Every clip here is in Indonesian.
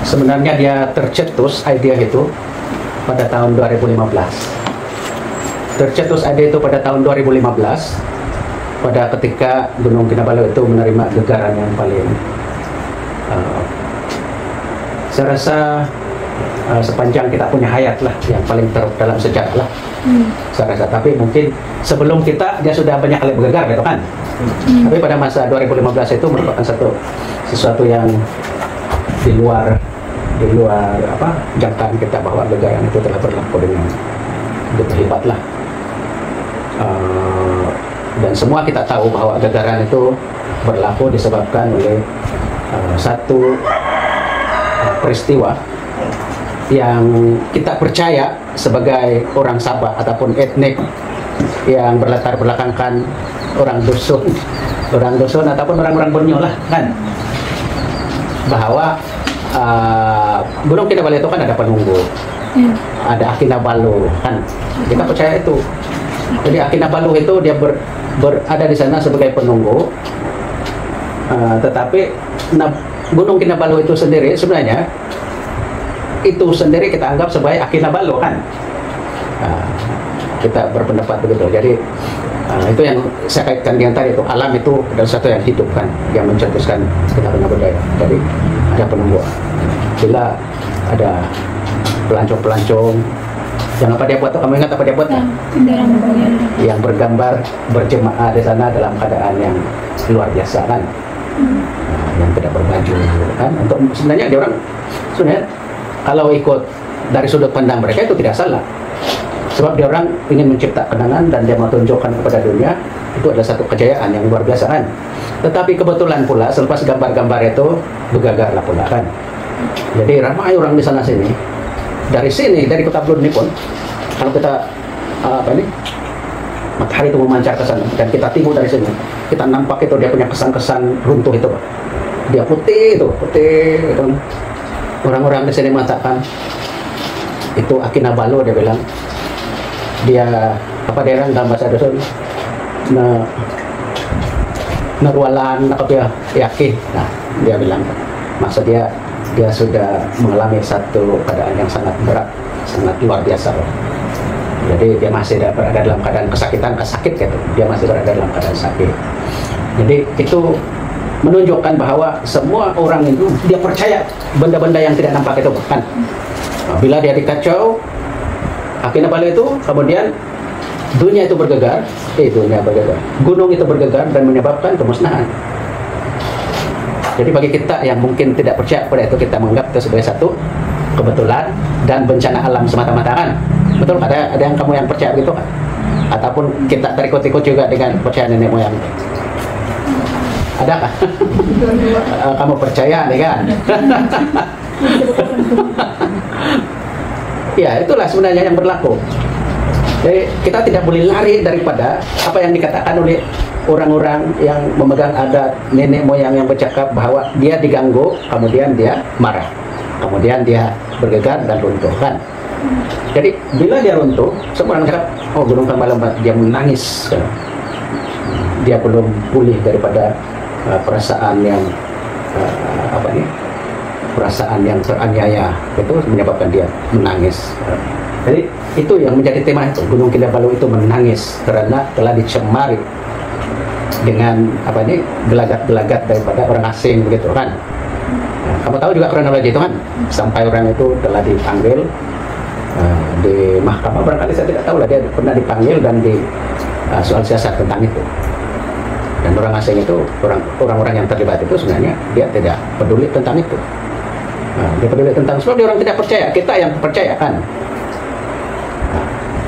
Sebenarnya dia tercetus idea itu pada tahun 2015. Tercetus ide itu pada tahun 2015 pada ketika Gunung Kinabalu itu menerima gegaran yang paling saya rasa sepanjang kita punya hayat lah, yang paling teruk dalam sejarah lah, saya rasa. Tapi mungkin sebelum kita dia sudah banyak kali bergegar gitu kan. Tapi pada masa 2015 itu merupakan sesuatu yang di luar jangkaan kita, bahwa gegaran itu telah berlaku dengan begitu hebat lah. Dan semua kita tahu bahwa gegaran itu berlaku disebabkan oleh satu peristiwa yang kita percaya sebagai orang Sabah ataupun etnik yang berlatar belakangkan orang dusun ataupun orang-orang Borneo lah kan, bahwa Gunung Kinabalu itu kan ada penunggu, ada Aki Nabalu kan, kita percaya itu. Jadi Aki Nabalu itu dia berada di sana sebagai penunggu, tetapi Gunung Kinabalu itu sendiri sebenarnya kita anggap sebagai Aki Nabalu kan. Kita berpendapat begitu. Jadi itu yang saya kaitkan dengan tadi, itu alam itu adalah satu yang hidup kan, yang mencetuskan kita punya budaya. Jadi ada penunggu. Bila ada pelancong-pelancong, yang apa dia buat tuh, kamu ingat apa dia buat? Yang bergambar berjemaah di sana dalam keadaan yang luar biasa kan, yang tidak berbaju kan. Untuk sebenarnya dia orang kalau ikut dari sudut pandang mereka itu tidak salah, sebab dia orang ingin mencipta kenangan dan dia mau tunjukkan kepada dunia itu adalah satu kejayaan yang luar biasa kan. Tetapi kebetulan pula selepas gambar-gambar itu bergagarlah pula kan. Jadi ramai orang di sana sini, dari Kota Belud ini pun, kalau kita matahari itu memancar ke sana dan kita tengok dari sini, kita nampak itu dia punya kesan-kesan runtuh itu, Pak. Dia putih itu. Orang-orang di sini mengatakan itu Aki Nabalu, dia bilang. Dia orang dalam bahasa dusun nerwalan dia yakin. Nah, dia bilang maksud dia sudah mengalami satu keadaan yang sangat berat, sangat luar biasa. Jadi dia masih berada dalam keadaan sakit gitu. Dia masih berada dalam keadaan sakit. Jadi itu menunjukkan bahwa semua orang itu dia percaya benda-benda yang tidak nampak itu kan. Bila dia dikacau Aki Nabalu itu, kemudian dunia itu bergegar, gunung itu bergegar dan menyebabkan kemusnahan. Jadi bagi kita yang mungkin tidak percaya pada itu, kita menganggap itu sebagai satu kebetulan dan bencana alam semata-mata kan. Betul? Ada yang kamu yang percaya begitu kan? Ataupun kita terikut-ikut juga dengan percaya nenek moyang? Adakah? Kamu percaya nih kan? Ya, itulah sebenarnya yang berlaku. Jadi kita tidak boleh lari daripada apa yang dikatakan oleh orang-orang yang memegang adat nenek moyang yang bercakap bahwa dia diganggu, kemudian dia marah, kemudian dia bergegar dan runtuh kan. Jadi bila dia runtuh, semua orang cakap, oh Gunung Kinabalu dia menangis kan. Dia belum pulih daripada perasaan yang perasaan yang teraniaya, itu menyebabkan dia menangis. Jadi itu yang menjadi tema itu. Gunung Kinabalu itu menangis karena telah dicemari dengan gelagat-gelagat daripada orang asing begitu kan. Nah, kamu tahu juga kronologi itu kan, sampai orang itu telah dipanggil di mahkamah, barangkali saya tidak tahu lah, dia pernah dipanggil dan di soal siasat tentang itu. Dan orang asing itu, orang-orang yang terlibat itu sebenarnya dia tidak peduli tentang itu. Dia peduli tentang sebab dia orang tidak percaya, kita yang percaya kan.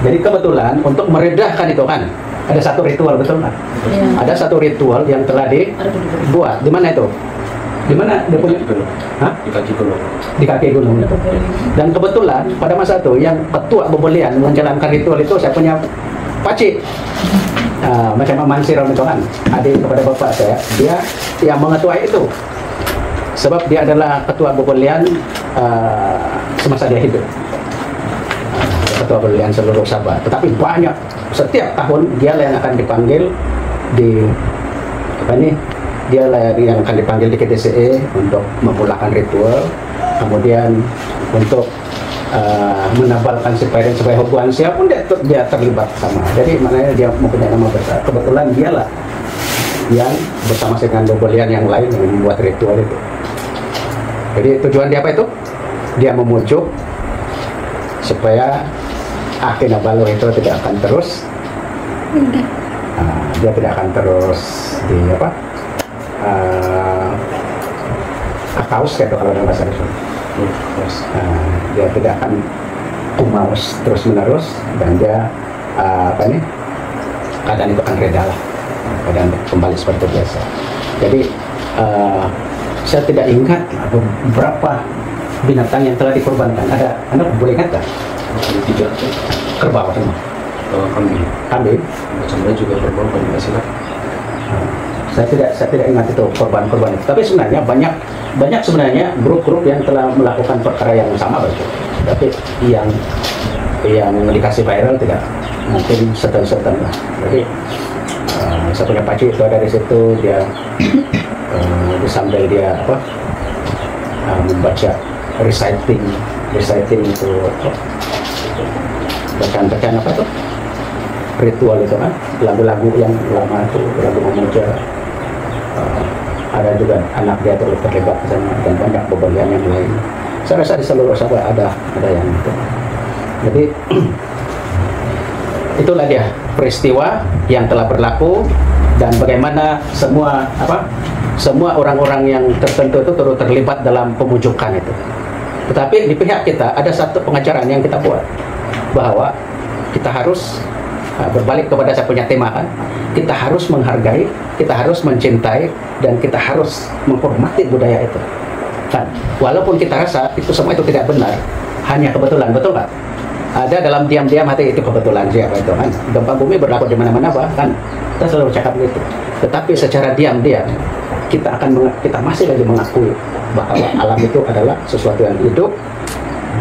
Jadi kebetulan untuk meredahkan itu kan, ada satu ritual, betul kan? Ya. Ada satu ritual yang telah dibuat. Di mana itu? Di mana dia punya? Di kaki gunung. Di kaki gunung. Dan kebetulan pada masa itu yang ketua bebelian menjalankan ritual itu saya punya pakcik. Macam Mansir itu kan, adik kepada bapak saya, dia yang mengetuai itu. Sebab dia adalah ketua bebelian semasa dia hidup. Ketua bebelian seluruh Sabah. Tetapi banyak, setiap tahun dia yang akan dipanggil di dia yang akan dipanggil di KTCE untuk memulakan ritual. kemudian untuk menabalkan si parent supaya hubungan siapapun dia terlibat sama. Jadi maknanya dia mempunyai nama besar. Kebetulan dialah yang bersama dengan Bobolian yang lain yang membuat ritual itu. Jadi tujuan dia apa itu? Dia memujuk supaya Kinabalu itu tidak akan terus, dia tidak akan terus di apa? Kaus gitu kalau dalam bahasa itu. Dia tidak akan kumaus terus menerus dan dia keadaan itu akan reda lah, keadaan kembali seperti biasa. Jadi saya tidak ingat beberapa binatang yang telah dikorbankan. Anda boleh ingat tak? Tidak. Kerbau semua. Kambing. Kambing. Macamnya juga kerbau kan silap. Saya tidak ingat itu korban-korban itu. Tapi sebenarnya banyak sebenarnya grup-grup yang telah melakukan perkara yang sama begitu. Tapi yang dikasih viral tidak, mungkin setan lah. Jadi saya punya pakcik itu ada di situ, dia sambil dia membaca reciting itu bacaan apa tuh ritual itu kan, lagu-lagu yang lama itu, lagu memuja. Ada juga anak dia terlibat ke sana dan banyak Bobolian yang lain. Saya rasa di seluruh Sabah ada yang itu. Jadi itulah dia peristiwa yang telah berlaku dan bagaimana semua orang-orang yang tertentu itu turut terlibat dalam pemujukan itu. Tetapi di pihak kita ada satu pengajaran yang kita buat bahwa kita harus berbalik kepada saya punya tema kan, kita harus menghargai, kita harus mencintai, dan kita harus menghormati budaya itu kan, walaupun kita rasa itu semua itu tidak benar, hanya kebetulan, betul nggak? Ada dalam diam-diam hati itu kebetulan siapa itu kan, gempa bumi berlaku di mana-mana kan, kita selalu cakap gitu. Tetapi secara diam-diam kita masih lagi mengakui bahwa alam itu adalah sesuatu yang hidup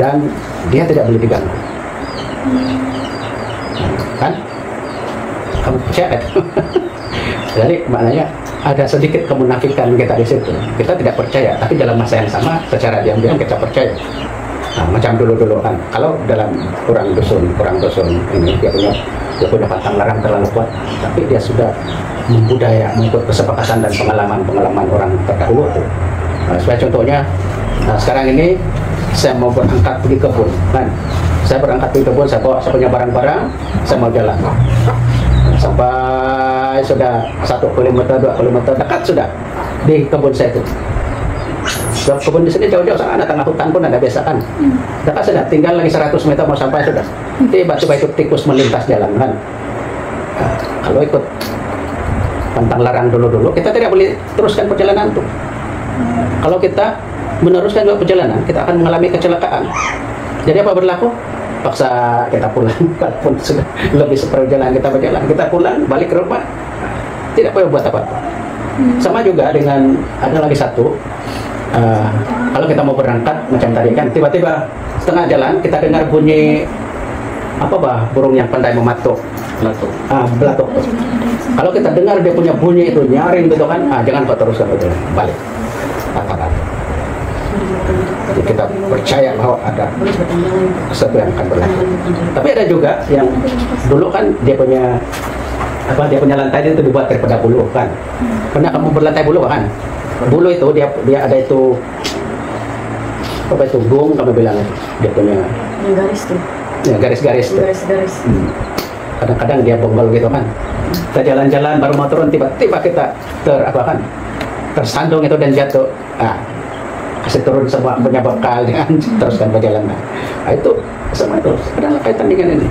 dan dia tidak boleh diganggu. Kan? Kamu percaya? Jadi maknanya ada sedikit kemunafikan kita di situ. Kita tidak percaya, tapi dalam masa yang sama secara diam-diam kita percaya. Macam dulu kan, kalau dalam orang dusun ini dia punya pantang larang terlalu kuat, tapi dia sudah mengikut kesepakatan dan pengalaman orang terdahulu itu. Sebagai contohnya, sekarang ini saya mau berangkat pergi kebun kan. Saya berangkat pergi kebun, saya punya barang-barang, saya mau jalan. Sampai sudah 1 kilometer, 2 kilometer, dekat sudah di kebun saya itu. Kebun di sini jauh-jauh sana, tengah hutan pun ada biasa kan. Dekat sudah, tinggal lagi 100 meter mau sampai sudah. Tiba-tiba itu tikus melintas jalan kan. Kalau ikut pantang larang dulu, kita tidak boleh teruskan perjalanan itu. Kalau kita meneruskan juga perjalanan, kita akan mengalami kecelakaan. Jadi apa berlaku? Paksa kita pulang, walaupun sudah lebih seperjalanan kita berjalan, kita pulang balik ke rumah, tidak boleh buat apa-apa. Sama juga dengan ada lagi satu, kalau kita mau berangkat macam tadi kan, tiba-tiba setengah jalan kita dengar bunyi burung yang pandai mematuk, belatuk. Kalau kita dengar dia punya bunyi itu nyaring gitu kan, jangan kau teruskan itu, balik. Jadi kita percaya bahwa ada sesuatu yang akan berlaku. Tapi ada juga yang dulu kan dia punya lantai itu dibuat daripada bulu kan. Pernah kamu berlantai bulu kan? Bulu itu dia ada itu gung kamu bilang dia punya garis tuh. Ya, garis-garis tuh. Garis-garis. Kadang-kadang dia bonggol gitu kan. Kita jalan-jalan baru mau turun tiba-tiba kita tersandung itu dan jatuh. Kasih turun semua punya bekal dengan teruskan perjalanan. Itu sama itu adalah kaitan dengan ini.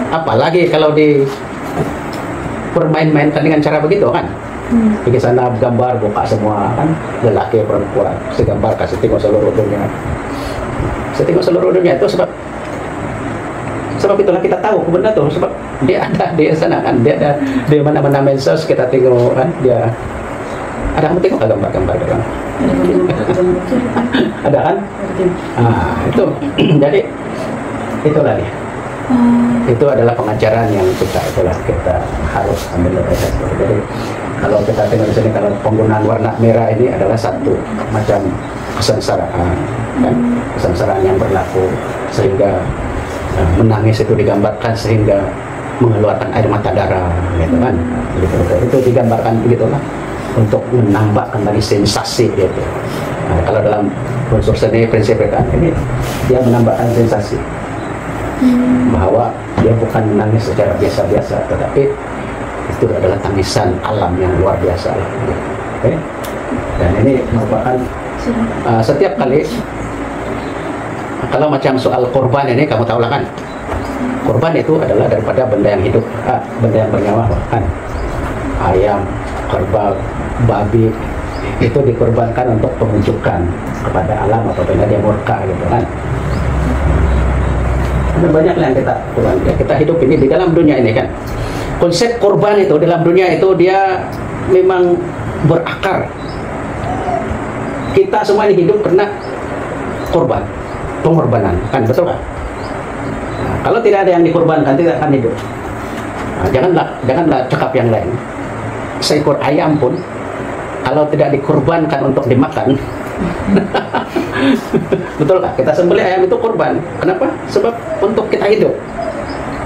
Apalagi kalau di bermain-mainkan dengan cara begitu kan. Pergi sana gambar buka semua kan, lelaki perempuan, kasih gambar, kasih tengok seluruh dunia. Tengok seluruh dunia itu sebab itulah kita tahu benda tuh, sebab dia ada di sana kan, dia ada di mana-mana medsos kita tengok kan, dia ada. Kamu tengok gambar-gambar kan? Ada kan? Itu jadi itulah dia. Itu adalah pengajaran yang kita harus ambil dari situ. Jadi kalau kita tengok di sini, kalau penggunaan warna merah ini adalah satu macam kesengsaraan, kan? Kesengsaraan yang berlaku sehingga menangis itu digambarkan sehingga mengeluarkan air mata darah, gitu kan? Gitu. Itu digambarkan begitulah untuk menambahkan lagi sensasi, gitu. Nah, kalau dalam unsur seni prinsip kan ini dia menambahkan sensasi bahwa dia bukan menangis secara biasa-biasa, tetapi itu adalah tangisan alam yang luar biasa. Oke? Dan ini merupakan setiap kali kalau macam soal korban ini kamu tahu lah kan, korban itu adalah daripada benda yang hidup, benda yang bernyawa kan, ayam, kerbau, babi itu dikorbankan untuk penunjukan kepada alam apabila dia murka, gitu kan. Ada banyak yang kita hidup ini di dalam dunia ini kan. Konsep korban itu dalam dunia itu dia memang berakar. Kita semua ini hidup karena korban, pengorbanan, kan, betul kan? Nah, kalau tidak ada yang dikorbankan tidak akan hidup. Nah, janganlah cakap yang lain. Seekor ayam pun kalau tidak dikorbankan untuk dimakan, betul kan? Kita sembelih ayam itu korban. Kenapa? Sebab untuk kita hidup.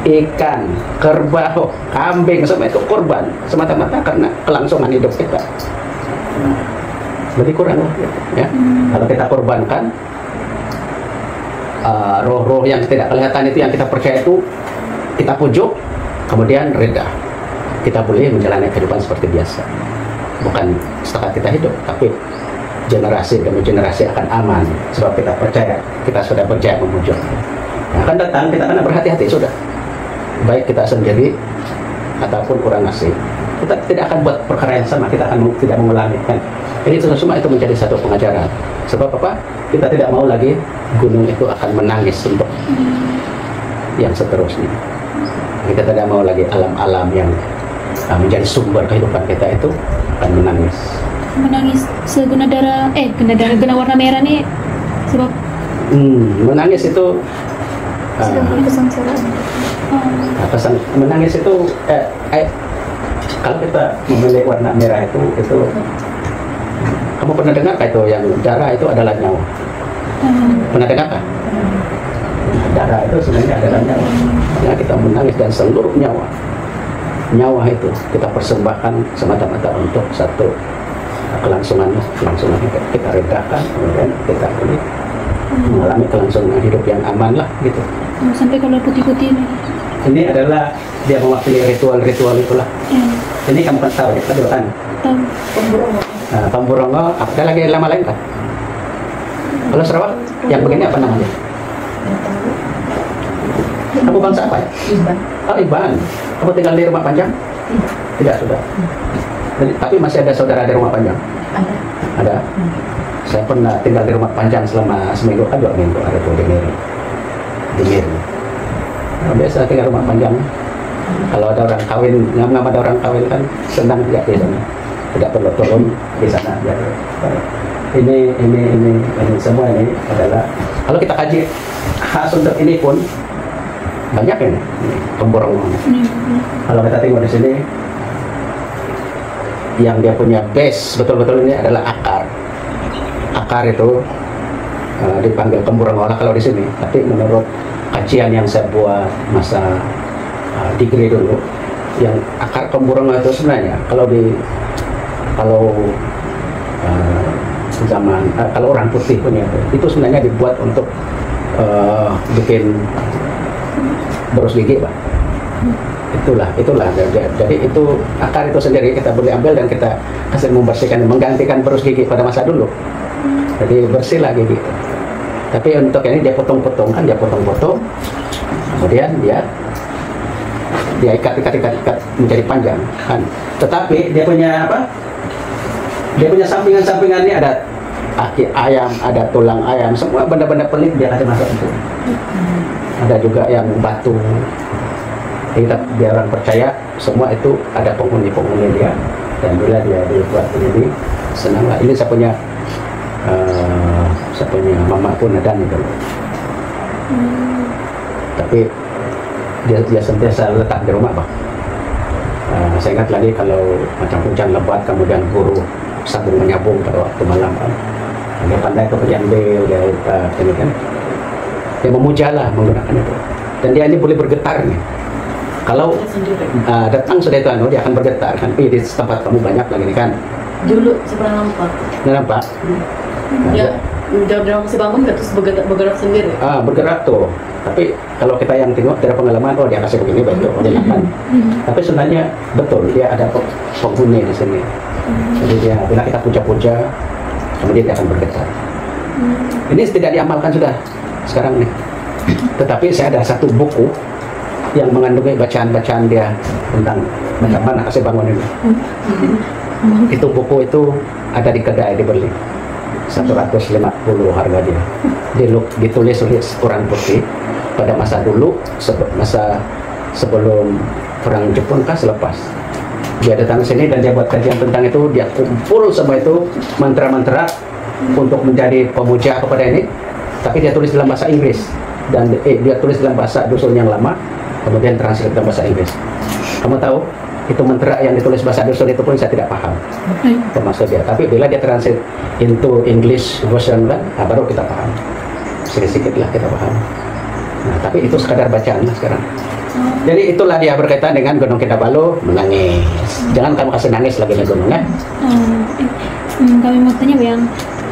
Ikan, kerbau, kambing, semua itu korban semata-mata karena kelangsungan hidup kita. Lebih kurang ya. Kalau kita korbankan roh-roh yang tidak kelihatan itu, yang kita percaya itu, kita pujuk, kemudian reda. Kita boleh menjalani kehidupan seperti biasa. Bukan setakat kita hidup, tapi generasi demi generasi akan aman sebab kita percaya, kita sudah percaya memujuk. Nah, akan datang kita akan berhati-hati sudah. Baik kita sendiri ataupun orang asing. Kita tidak akan buat perkara yang sama, kita akan tidak mengulangi kan. Ini semua itu menjadi satu pengajaran. Sebab apa? Kita tidak mau lagi gunung itu akan menangis untuk yang seterusnya. Kita tidak mau lagi alam-alam yang menjadi sumber kehidupan kita itu akan menangis. Menangis seguna darah, guna warna merah nih sebab menangis itu kesengsaraan. Menangis itu kalau kita memilih warna merah itu kamu pernah dengar itu yang darah itu adalah nyawa? Pernah dengar kan? Darah itu sebenarnya adalah nyawa. Ya, kita menangis dan seluruh nyawa itu kita persembahkan semata-mata untuk satu kelangsungan kita redakan, kemudian kita boleh mengalami kelangsungan hidup yang aman lah gitu. Sampai kalau putih-putih ini adalah dia mewakili ritual itulah. Ini kamu kan tahu ya, kan? Tahu. Pamburongo, ada lagi nama lain kan? Kalau Sarawak yang begini apa namanya? Kamu bangsa apa ya? Iban. Oh, Iban. Kamu tinggal di Rumah Panjang? Tidak, sudah. Jadi, tapi masih ada saudara di Rumah Panjang? Ada. Saya pernah tinggal di Rumah Panjang selama seminggu, 2 minggu ada tuh di Miri. Nah, biasa tinggal Rumah Panjang. Kalau ada orang kawin, ngam-ngam ada orang kawin kan senang tidak di sana. Tidak perlu turun di sana. Ya. Ini semua ini adalah kalau kita kaji khas untuk ini pun banyak ini Temburong. Kalau kita tengok di sini yang dia punya base betul-betul ini adalah akar. Akar itu dipanggil Temburong kalau di sini. Tapi menurut kajian yang saya buat masa degree dulu, yang akar Temburong itu sebenarnya kalau orang putih punya itu sebenarnya dibuat untuk bikin berus gigi, Pak. Itulah. Jadi itu akar itu sendiri kita boleh ambil dan kita kasih membersihkan, menggantikan berus gigi pada masa dulu. Jadi bersih lagi gitu. Tapi untuk ini dia potong-potong, kemudian dia ikat menjadi panjang kan. Tetapi dia punya apa? Dia punya sampingan-sampingan ini ada kaki ayam, ada tulang ayam, semua benda-benda pelik dia kasih masuk itu. Ada juga yang batu. Kita biar orang percaya semua itu ada penghuni dia, dan bila dia dibuat ini senanglah. Ini saya punya mama pun ada nih dulu. Tapi dia sentiasa letak di rumah, Pak. Saya ingat lagi kalau macam hujan lebat kemudian guru sambung menyambung pada waktu malam, Pak. Dia pandai untuk diambil, dia ini kan. Dia memujalah menggunakan itu. Dan dia ini boleh bergetar nih. Kalau datang sudah itu dia akan bergetar. Kan di tempat kamu banyak lagi nih kan. Dulu saya nampak. Nampak? Ya, dia masih bangun nggak terus bergerak sendiri. Bergerak tuh. Tapi kalau kita yang tengok tidak pengalaman, oh dia kasih begini betul, dia lakukan. Tapi sebenarnya betul dia ada penghuni di sini. Jadi dia bila kita puja-puja, kemudian dia akan bergetar. Ini tidak diamalkan sudah sekarang nih. Tetapi saya ada satu buku yang mengandungi bacaan-bacaan dia tentang macam mana kasih bangun ini. Itu buku itu ada di kedai dibeli 150 harga dia. Ditulis oleh orang putih pada masa dulu, masa sebelum perang Jepun kah selepas. Dia datang ke sini dan dia buat kajian tentang itu, dia kumpul semua itu mantra-mantra untuk menjadi pemuja kepada ini. Tapi dia tulis dalam bahasa Inggris dan dia tulis dalam bahasa dusun yang lama, kemudian translate dalam bahasa Inggris. Kamu tahu itu mantra yang ditulis bahasa dusun itu pun saya tidak paham termasuk dia. Tapi bila dia translate into English version kan, baru kita paham. Sedikit-sedikit lah kita paham. Nah, tapi itu sekadar bacaan lah sekarang. Jadi itulah dia berkaitan dengan Gunung Kinabalu menangis. Jangan kamu kasih nangis lagi di gunung ya. Kami mau tanya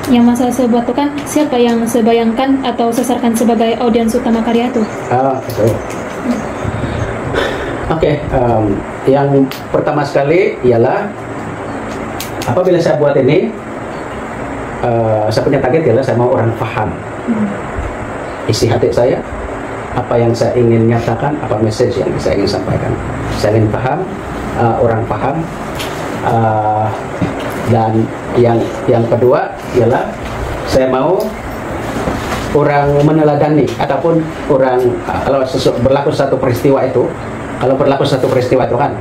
yang masalah sebuah itu kan siapa yang sebayangkan atau sesarkan sebagai audiens utama karya itu? Oke, yang pertama sekali ialah apabila saya buat ini, saya punya target ialah saya mau orang paham isi hati saya, apa yang saya ingin nyatakan, apa message yang saya ingin sampaikan. Saya ingin paham, orang paham, dan yang kedua ialah saya mau orang meneladani ataupun orang kalau berlaku satu peristiwa itu, kan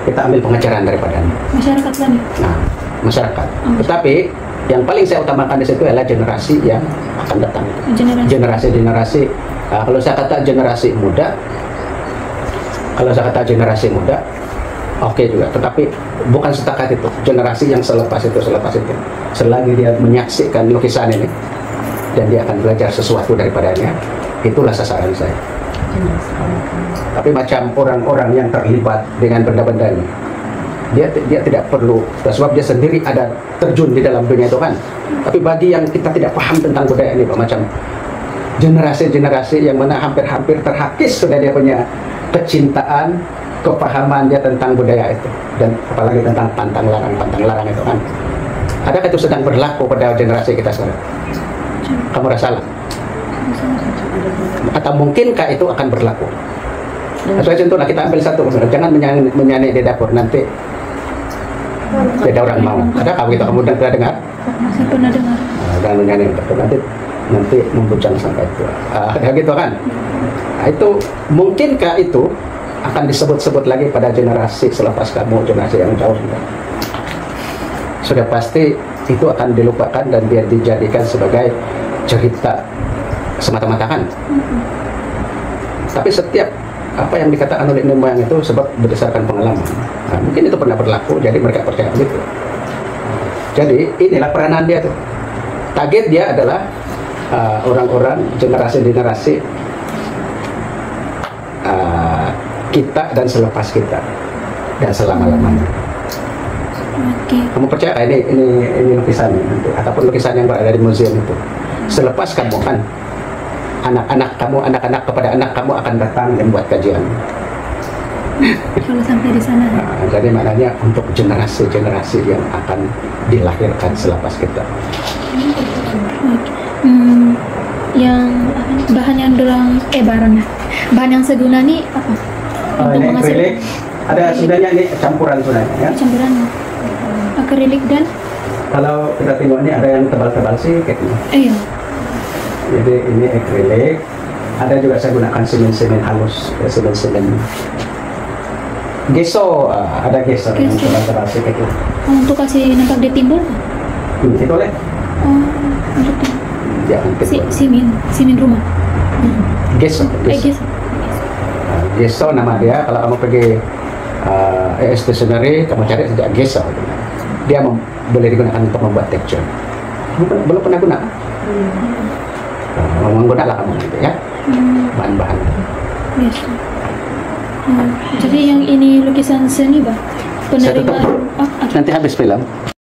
kita ambil pengajaran daripadanya. Masyarakat lah nih. Nah, masyarakat. Tetapi yang paling saya utamakan di situ adalah generasi yang akan datang. Generasi. Kalau saya kata generasi muda, oke juga. Tetapi bukan setakat itu. Generasi yang selepas itu. Selagi dia menyaksikan lukisan ini dan dia akan belajar sesuatu daripadanya, itulah sasaran saya. Tapi macam orang-orang yang terlibat dengan benda-benda ini, dia tidak perlu, sebab dia sendiri ada terjun di dalam dunia itu kan. Tapi bagi yang kita tidak paham tentang budaya ini, macam generasi-generasi yang mana hampir-hampir terhakis sudah dia punya kecintaan, kepahaman dia tentang budaya itu, dan apalagi tentang pantang larang itu kan. Adakah itu sedang berlaku pada generasi kita sekarang? Kamu rasalah? Atau mungkinkah itu akan berlaku? Saya contohlah, kita ambil satu, jangan menyanyi di dapur, nanti tidak orang mau. Adakah begitu? Kamu sudah dengar? Saya pernah dengar. Jangan menyanyi di dapur, nanti membujang sampai tua. Gitu kan? Nah, itu mungkinkah itu akan disebut-sebut lagi pada generasi selepas kamu, generasi yang jauh sudah pasti itu akan dilupakan dan dia dijadikan sebagai cerita semata-mata kan. Tapi setiap apa yang dikatakan oleh nenek moyang itu sebab berdasarkan pengalaman. Nah, mungkin itu pernah berlaku, jadi mereka percaya begitu. Jadi inilah peranan dia tuh. Target dia adalah orang-orang generasi-generasi kita dan selepas kita dan selama-lamanya. Kamu percaya ini lukisan nanti, ataupun lukisan yang berada di museum itu, selepas kamu kan anak-anak kepada anak kamu akan datang dan buat kajian. Kalau sampai di sana. Jadi maknanya untuk generasi-generasi yang akan dilahirkan selepas kita. Yang bahan yang bahan yang seguna nih apa? Untuk Ini akrilik, ada sebenarnya ini campuran sebenarnya ya. Campuran akrilik dan kalau kita tengok ini ada yang tebal-tebal sih kayak ini. Iya. Jadi ini akrilik, ada juga saya gunakan semen halus, semen gesso, ada gesso yang tebal-tebal sih kayak gitu. Untuk kasih nampak di timbul? Itu boleh. Gitu. Jangan timbul. Simin rumah. Gesso. Gesso nama dia. Kalau kamu pergi stationery, kamu cari saja gesso. Dia boleh digunakan untuk membuat texture. belum pernah guna. Menggunakan kamu gitu ya, bahan-bahan. Yes. Jadi yang ini lukisan seni, Bang. Saya tutup. Penerimaan Nanti habis film.